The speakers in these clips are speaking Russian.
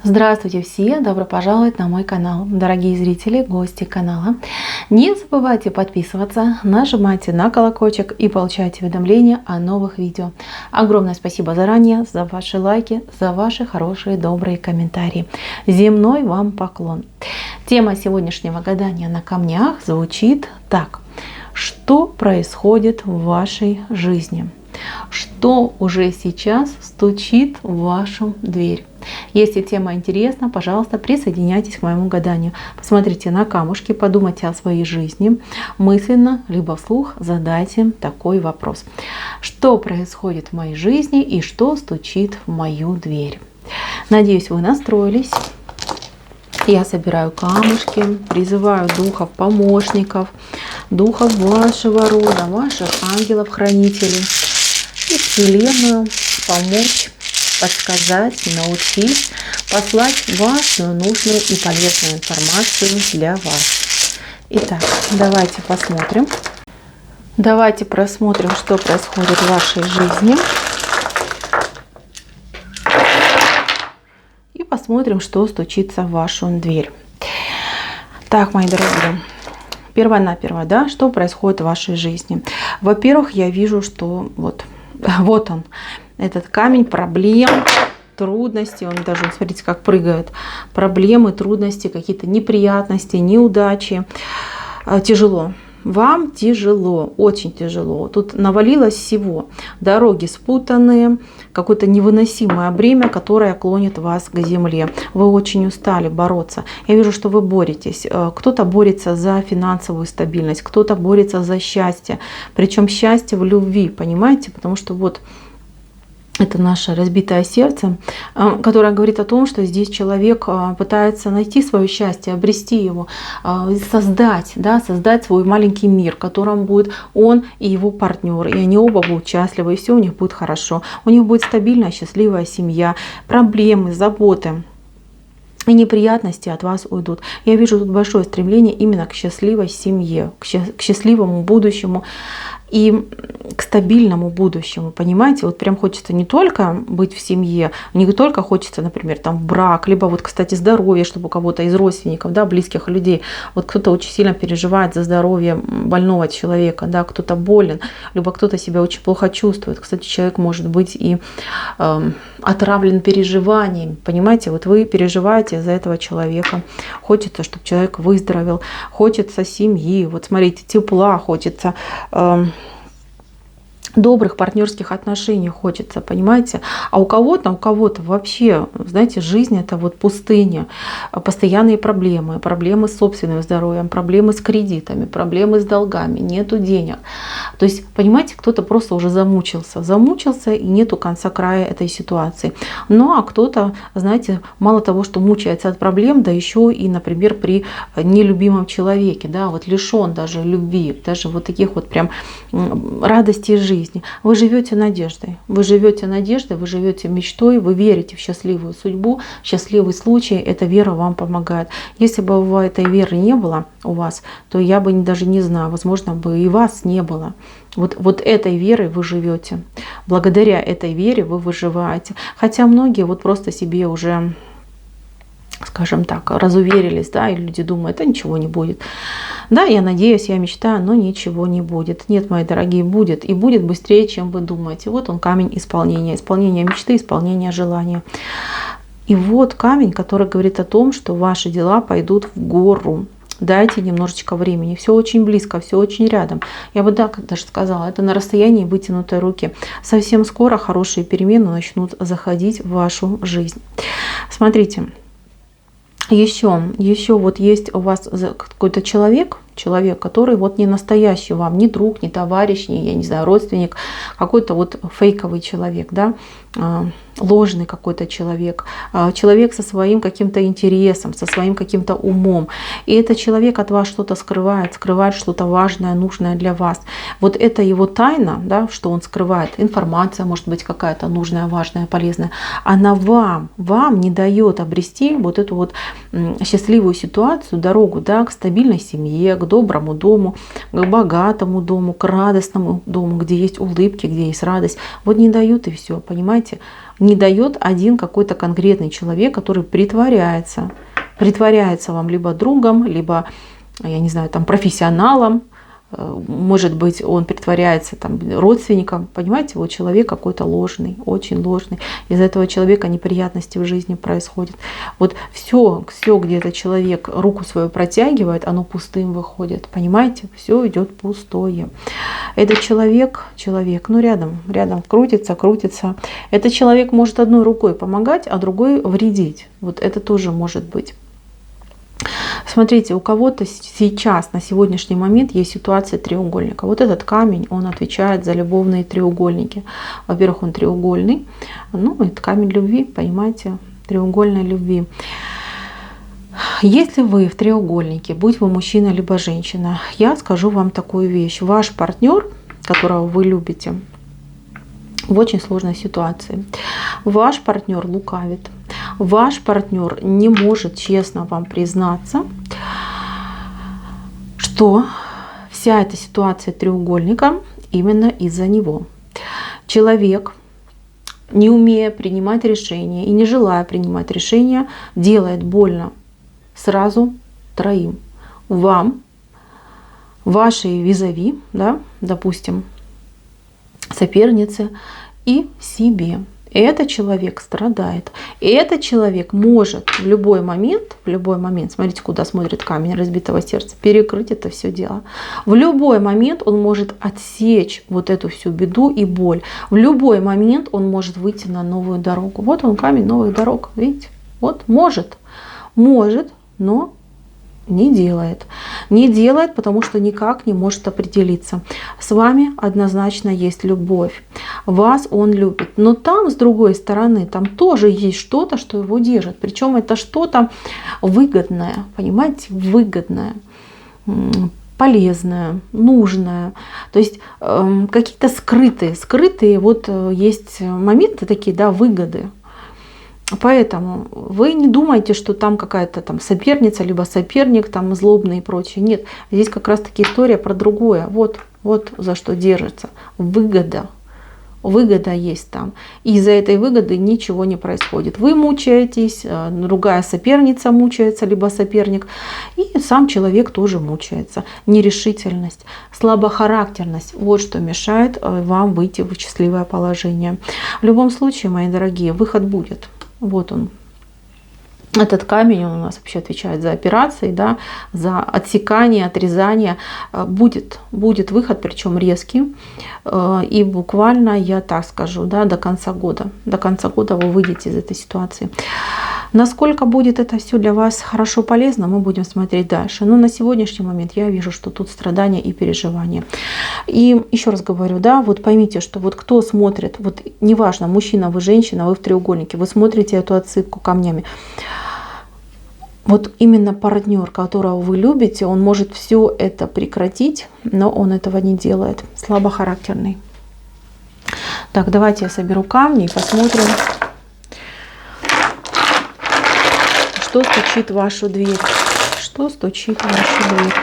Здравствуйте все! Добро пожаловать на мой канал, дорогие зрители, гости канала. Не забывайте подписываться, нажимайте на колокольчик и получайте уведомления о новых видео. Огромное спасибо заранее за ваши лайки, за ваши хорошие, добрые комментарии. Земной вам поклон! Тема сегодняшнего гадания на камнях звучит так. Что происходит в вашей жизни? Что уже сейчас стучит в вашу дверь? Если тема интересна, пожалуйста, присоединяйтесь к моему гаданию. Посмотрите на камушки, подумайте о своей жизни, мысленно, либо вслух задайте такой вопрос. Что происходит в моей жизни и что стучит в мою дверь? Надеюсь, вы настроились. Я собираю камушки, призываю духов, помощников, духов вашего рода, ваших ангелов-хранителей и Вселенную помочь, подсказать, научить, послать важную, нужную и полезную информацию для вас. Итак, давайте посмотрим. Давайте просмотрим, что происходит в вашей жизни. И посмотрим, что стучится в вашу дверь. Так, мои дорогие. Перво-наперво, да, что происходит в вашей жизни? Во-первых, я вижу, что вот он, этот камень проблем, трудностей, он даже, смотрите, как прыгает, проблемы, трудности, какие-то неприятности, неудачи, тяжело. Вам тяжело, очень тяжело. Тут навалилось всего. Дороги спутанные, какое-то невыносимое бремя, которое клонит вас к земле. Вы очень устали бороться. Я вижу, что вы боретесь. Кто-то борется за финансовую стабильность, кто-то борется за счастье. Причем счастье в любви, понимаете? Потому что вот это наше разбитое сердце, которое говорит о том, что здесь человек пытается найти свое счастье, обрести его, создать свой маленький мир, в котором будет он и его партнер, и они оба будут счастливы, и все у них будет хорошо. У них будет стабильная, счастливая семья, проблемы, заботы и неприятности от вас уйдут. Я вижу тут большое стремление именно к счастливой семье, к счастливому будущему и к стабильному будущему, понимаете? Вот прям хочется не только быть в семье, не только хочется, например, там брак, либо вот, кстати, здоровье, чтобы у кого-то из родственников, да, близких людей, вот кто-то очень сильно переживает за здоровье больного человека, да, кто-то болен, либо кто-то себя очень плохо чувствует. Кстати, человек может быть и отравлен переживаниями, понимаете? Вот вы переживаете за этого человека, хочется, чтобы человек выздоровел, хочется семьи, вот смотрите, тепла, хочется добрых партнерских отношений хочется, понимаете? А у кого-то вообще, знаете, жизнь это вот пустыня, постоянные проблемы с собственным здоровьем, проблемы с кредитами, проблемы с долгами, нету денег. То есть, понимаете, кто-то просто уже замучился и нету конца края этой ситуации. Ну а кто-то, знаете, мало того, что мучается от проблем, да еще и, например, при нелюбимом человеке, да, вот лишен даже любви, даже вот таких вот прям радостей жизни. Вы живете надеждой, вы живете мечтой, вы верите в счастливую судьбу, счастливый случай, эта вера вам помогает. Если бы у вас этой веры не было у вас, то я бы даже не знаю, возможно бы и вас не было. Вот этой верой вы живете, благодаря этой вере вы выживаете. Хотя многие вот просто себе уже, скажем так, разуверились, да, и люди думают, да ничего не будет. Да, я надеюсь, я мечтаю, но ничего не будет. Нет, мои дорогие, будет. И будет быстрее, чем вы думаете. Вот он камень исполнения. Исполнение мечты, исполнение желания. И вот камень, который говорит о том, что ваши дела пойдут в гору. Дайте немножечко времени. Все очень близко, все очень рядом. Я бы даже сказала, это на расстоянии вытянутой руки. Совсем скоро хорошие перемены начнут заходить в вашу жизнь. Смотрите. Еще вот есть у вас какой-то человек, который вот не настоящий вам, ни друг, ни товарищ, ни, я не знаю, родственник, какой-то вот фейковый человек, да, ложный какой-то человек, человек со своим каким-то интересом, со своим каким-то умом. И этот человек от вас что-то скрывает что-то важное, нужное для вас. Вот это его тайна, да, что он скрывает, информация, может быть, какая-то нужная, важная, полезная, она вам не дает обрести вот эту вот счастливую ситуацию, дорогу, да, к стабильной семье, к к доброму дому, к богатому дому, к радостному дому, где есть улыбки, где есть радость. Вот не дают и все, понимаете? Не дает один какой-то конкретный человек, который притворяется вам либо другом, либо, я не знаю, там профессионалом. Может быть, он притворяется там родственником. Понимаете, вот человек какой-то ложный, очень ложный. Из-за этого человека неприятности в жизни происходят. Вот все, где этот человек руку свою протягивает, оно пустым выходит. Понимаете, все идет пустое. Этот человек, ну рядом крутится. Этот человек может одной рукой помогать, а другой вредить. Вот это тоже может быть. Смотрите, у кого-то сейчас, на сегодняшний момент, есть ситуация треугольника. Вот этот камень, он отвечает за любовные треугольники. Во-первых, он треугольный. Ну, это камень любви, понимаете, треугольной любви. Если вы в треугольнике, будь вы мужчина либо женщина, я скажу вам такую вещь. Ваш партнер, которого вы любите, в очень сложной ситуации. Ваш партнер лукавит. Ваш партнер не может честно вам признаться, что вся эта ситуация треугольника именно из-за него. Человек, не умея принимать решения и не желая принимать решения, делает больно сразу троим. Вам, вашей визави, да, допустим, сопернице и себе. И этот человек страдает. И этот человек может в любой момент, смотрите, куда смотрит камень разбитого сердца, перекрыть это все дело. В любой момент он может отсечь вот эту всю беду и боль. В любой момент он может выйти на новую дорогу. Вот он, камень новых дорог, видите? Вот может, но не делает. Не делает, потому что никак не может определиться. С вами однозначно есть любовь. Вас он любит. Но там, с другой стороны, там тоже есть что-то, что его держит. Причем это что-то выгодное, понимаете, выгодное, полезное, нужное. То есть какие-то скрытые вот есть моменты такие, да, выгоды. Поэтому вы не думайте, что там какая-то там соперница, либо соперник там злобный и прочее. Нет, здесь как раз таки история про другое. Вот за что держится. Выгода. Выгода есть там. И из-за этой выгоды ничего не происходит. Вы мучаетесь, другая соперница мучается, либо соперник. И сам человек тоже мучается. Нерешительность, слабохарактерность. Вот что мешает вам выйти в счастливое положение. В любом случае, мои дорогие, выход будет. Вот он. Этот камень, он у нас вообще отвечает за операции, да, за отсекание, отрезание. Будет выход, причем резкий. И буквально, я так скажу, да, до конца года. До конца года вы выйдете из этой ситуации. Насколько будет это все для вас хорошо, полезно, мы будем смотреть дальше. Но на сегодняшний момент я вижу, что тут страдания и переживания. И еще раз говорю, да, вот поймите, что вот кто смотрит, вот неважно, мужчина вы, женщина, вы в треугольнике, вы смотрите эту отсыпку камнями. Вот именно партнер, которого вы любите, он может все это прекратить, но он этого не делает. Слабохарактерный. Так, давайте я соберу камни и посмотрим, что стучит в вашу дверь. Что стучит в вашу дверь?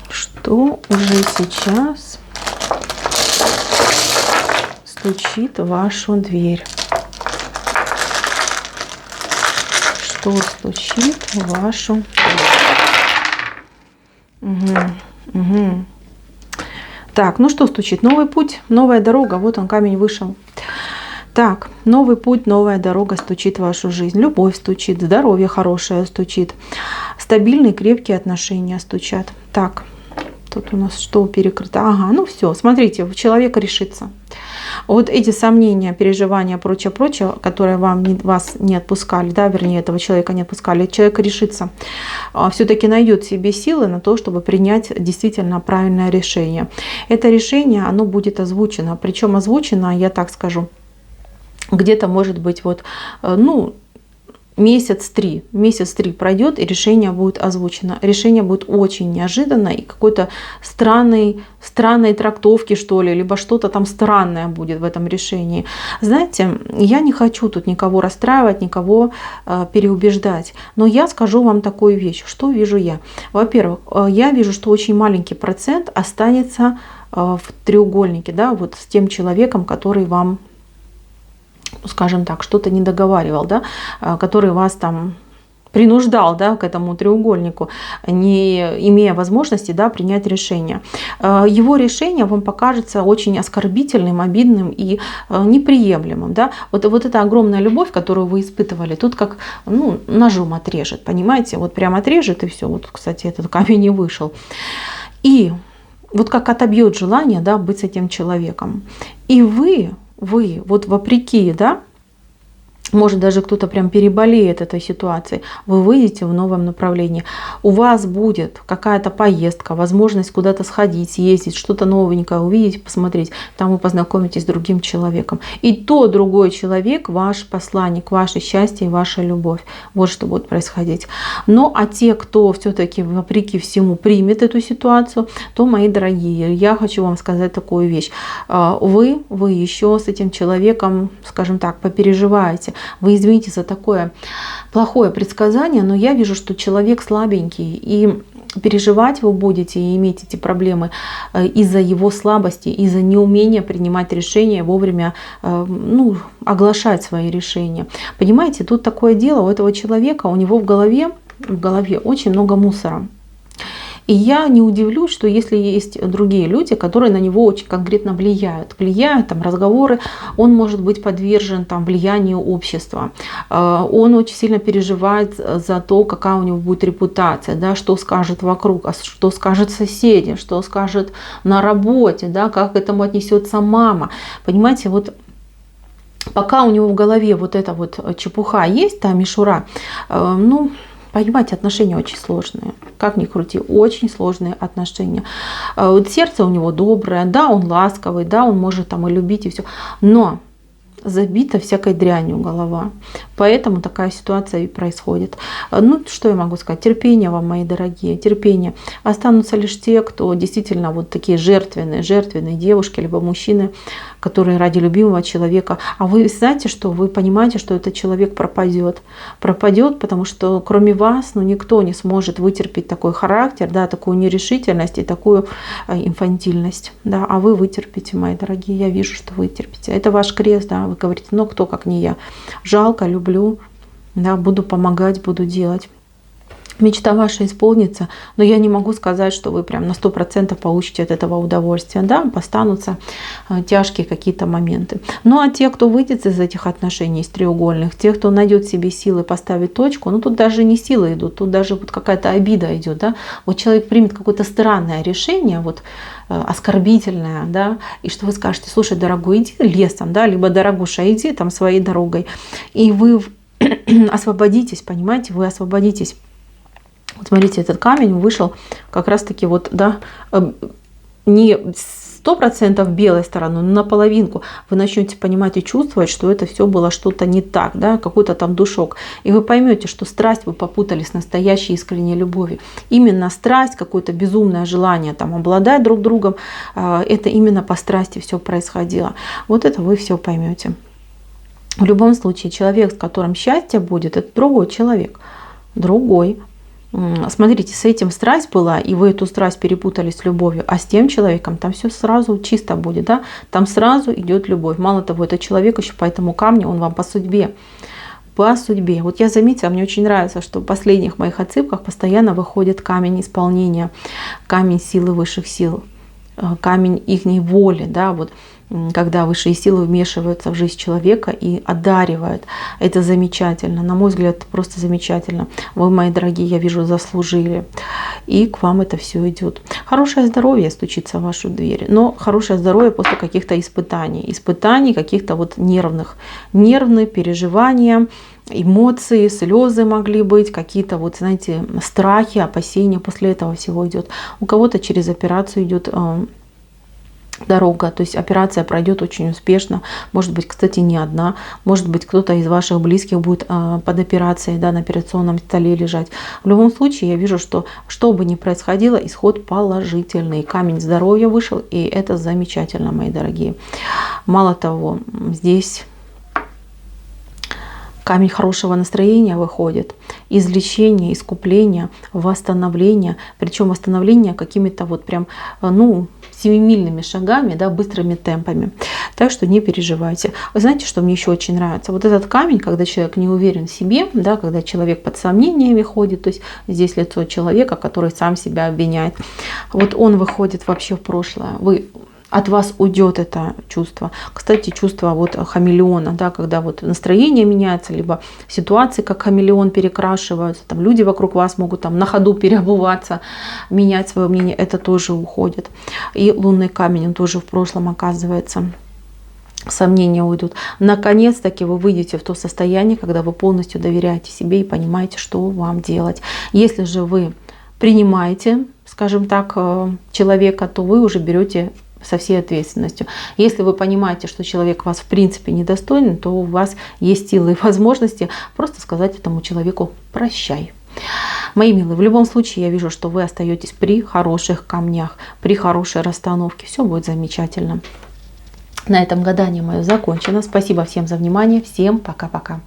Что уже сейчас стучит в вашу дверь? Что стучит в вашу дверь? Угу. Так, ну что стучит? Новый путь, новая дорога. Вот он, камень вышел. Так, новый путь, новая дорога стучит в вашу жизнь. Любовь стучит, здоровье хорошее стучит. Стабильные, крепкие отношения стучат. Так, тут у нас что перекрыто? Ага, ну все, смотрите, человек решится. Вот эти сомнения, переживания, прочее, которые вас не отпускали, да, вернее, этого человека не отпускали, человек решится, все-таки найдет в себе силы на то, чтобы принять действительно правильное решение. Это решение, оно будет озвучено, причем озвучено, я так скажу, где-то может быть вот, ну, месяц три пройдет, и решение будет озвучено. Решение будет очень неожиданно и какой-то странной трактовки, что ли, либо что-то там странное будет в этом решении. Знаете, я не хочу тут никого расстраивать, никого переубеждать, но я скажу вам такую вещь. Что вижу я? Во-первых, я вижу, что очень маленький процент останется в треугольнике, да, вот с тем человеком, который вам, скажем так, что-то не договаривал, да, который вас там принуждал, да, к этому треугольнику, не имея возможности, да, принять решение. Его решение вам покажется очень оскорбительным, обидным и неприемлемым. Да? Вот эта огромная любовь, которую вы испытывали, тут как, ну, ножом отрежет, понимаете? Вот прям отрежет и все. Вот, кстати, этот камень не вышел. И вот как отобьет желание, да, быть с этим человеком. И вы вот вопреки, да, может даже кто-то прям переболеет этой ситуацией, вы выйдете в новом направлении. У вас будет какая-то поездка, возможность куда-то сходить, съездить, что-то новенькое увидеть, посмотреть. Там вы познакомитесь с другим человеком. И то другой человек, ваш посланник, ваше счастье и ваша любовь. Вот что будет происходить. Но а те, кто все-таки вопреки всему примет эту ситуацию, то, мои дорогие, я хочу вам сказать такую вещь. Вы еще с этим человеком, скажем так, попереживаете. Вы извините за такое плохое предсказание, но я вижу, что человек слабенький, и переживать вы будете и иметь эти проблемы из-за его слабости, из-за неумения принимать решения, вовремя оглашать свои решения. Понимаете, тут такое дело, у этого человека, у него в голове очень много мусора. И я не удивлюсь, что если есть другие люди, которые на него очень конкретно влияют, там разговоры, он может быть подвержен там влиянию общества. Он очень сильно переживает за то, какая у него будет репутация, да, что скажет вокруг, что скажет соседи, что скажет на работе, да, как к этому отнесется мама. Понимаете, вот пока у него в голове вот эта вот чепуха есть, та мишура, понимаете, отношения очень сложные. Как ни крути, очень сложные отношения. Вот сердце у него доброе, да, он ласковый, да, он может там и любить, и все. Но забита всякой дрянью голова. Поэтому такая ситуация и происходит. Ну, что я могу сказать? Терпение вам, мои дорогие, терпение. Останутся лишь те, кто действительно вот такие жертвенные девушки, либо мужчины, которые ради любимого человека. А вы знаете, что вы понимаете, что этот человек пропадет. Пропадет, потому что кроме вас, никто не сможет вытерпеть такой характер, да, такую нерешительность и такую инфантильность. Да, а вы вытерпите, мои дорогие. Я вижу, что вы терпите. Это ваш крест, да. Вы говорите, кто как не я. Жалко, люблю, да, буду помогать, буду делать. Мечта ваша исполнится, но я не могу сказать, что вы прям на 100% получите от этого удовольствие. Да, останутся тяжкие какие-то моменты. Ну а те, кто выйдет из этих отношений, из треугольных, те, кто найдет в себе силы поставить точку, тут даже не силы идут, тут даже вот какая-то обида идет. Да? Вот человек примет какое-то странное решение, вот оскорбительное, да, и что вы скажете: слушай, дорогой, иди лесом, да, либо дорогуша, иди там своей дорогой. И вы освободитесь, понимаете, вы освободитесь. Вот смотрите, этот камень вышел как раз-таки вот, да, не 100% белой стороной, но наполовинку. Вы начнете понимать и чувствовать, что это все было что-то не так, да, какой-то там душок. И вы поймете, что страсть вы попутали с настоящей искренней любовью. Именно страсть, какое-то безумное желание там обладать друг другом, это именно по страсти все происходило. Вот это вы все поймете. В любом случае, человек, с которым счастье будет, это другой человек. Другой. Смотрите, с этим страсть была, и вы эту страсть перепутали с любовью, а с тем человеком там все сразу чисто будет, да? Там сразу идет любовь. Мало того, этот человек еще по этому камню, он вам по судьбе. По судьбе. Вот я заметила, мне очень нравится, что в последних моих отсыпках постоянно выходит камень исполнения, камень силы высших сил, камень ихней воли, да, вот. Когда высшие силы вмешиваются в жизнь человека и одаривают. Это замечательно. На мой взгляд, просто замечательно. Вы, мои дорогие, я вижу, заслужили. И к вам это все идет. Хорошее здоровье стучится в вашу дверь. Но хорошее здоровье после каких-то испытаний. Испытаний каких-то вот нервные переживания, эмоции, слезы могли быть, какие-то вот, знаете, страхи, опасения. После этого всего идет. У кого-то через операцию идет дорога, то есть операция пройдет очень успешно. Может быть, кстати, не одна, может быть, кто-то из ваших близких будет под операцией, да, на операционном столе лежать. В любом случае, я вижу, что бы ни происходило, исход положительный. Камень здоровья вышел, и это замечательно, мои дорогие. Мало того, здесь камень хорошего настроения выходит, излечение, искупление, восстановление, причем восстановление какими-то вот прям, ну, семимильными шагами, да, быстрыми темпами. Так что не переживайте. Вы знаете, что мне еще очень нравится? Вот этот камень, когда человек не уверен в себе, да, когда человек под сомнениями ходит, то есть здесь лицо человека, который сам себя обвиняет. Вот он выходит вообще в прошлое. От вас уйдет это чувство. Кстати, чувство вот хамелеона, да, когда вот настроение меняется, либо ситуации как хамелеон перекрашиваются, там люди вокруг вас могут там на ходу переобуваться, менять свое мнение, это тоже уходит. И лунный камень, он тоже в прошлом оказывается. Сомнения уйдут. Наконец-таки вы выйдете в то состояние, когда вы полностью доверяете себе и понимаете, что вам делать. Если же вы принимаете, скажем так, человека, то вы уже берете со всей ответственностью. Если вы понимаете, что человек вас в принципе недостоин, то у вас есть силы и возможности просто сказать этому человеку «прощай». Мои милые, в любом случае я вижу, что вы остаетесь при хороших камнях, при хорошей расстановке. Все будет замечательно. На этом гадание мое закончено. Спасибо всем за внимание. Всем пока-пока.